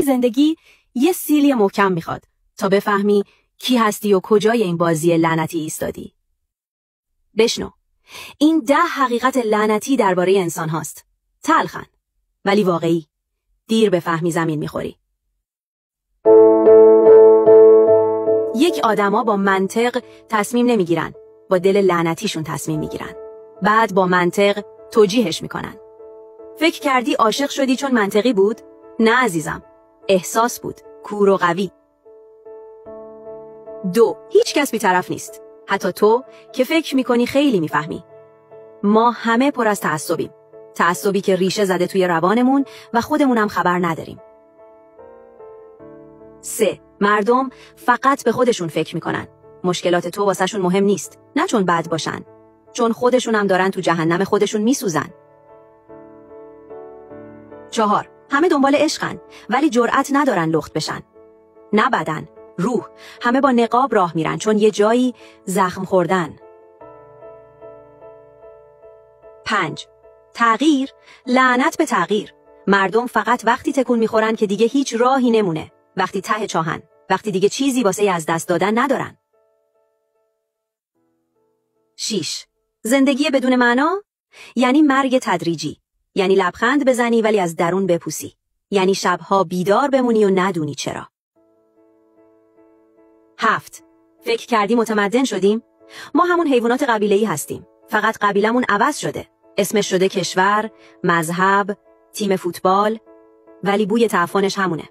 زندگی یه سیلی محکم میخواد تا بفهمی کی هستی و کجای این بازی لعنتی ایستادی. بشنو. این 10 حقیقت لعنتی درباره انسان هاست. تلخن ولی واقعی. دیر بفهمی زمین میخوری. 1 آدما با منطق تصمیم نمیگیرن، با دل لعنتیشون تصمیم میگیرن. بعد با منطق توجیهش میکنن. فکر کردی عاشق شدی چون منطقی بود؟ نه عزیزم، احساس بود، کور و قوی. 2. هیچ کس بی‌طرف نیست، حتی تو که فکر میکنی خیلی میفهمی. ما همه پر از تعصبیم، تعصبی که ریشه زده توی روانمون و خودمونم خبر نداریم. 3. مردم فقط به خودشون فکر میکنن. مشکلات تو واسهشون مهم نیست، نه چون بد باشن، چون خودشون هم دارن تو جهنم خودشون میسوزن. 4. همه دنبال عشقن ولی جرأت ندارن لخت بشن. نه بدن، روح، همه با نقاب راه میرن چون یه جایی زخم خوردن. 5. تغییر، لعنت به تغییر. مردم فقط وقتی تکون میخورن که دیگه هیچ راهی نمونه، وقتی ته چاهن، وقتی دیگه چیزی واسه از دست دادن ندارن. 6. زندگی بدون معنا یعنی مرگ تدریجی، یعنی لبخند بزنی ولی از درون بپوسی، یعنی شبها بیدار بمونی و ندونی چرا. 7. فکر کردی متمدن شدیم؟ ما همون حیوانات قبیله‌ای هستیم، فقط قبیلمون عوض شده، اسمش شده کشور، مذهب، تیم فوتبال، ولی بوی تعفنش همونه.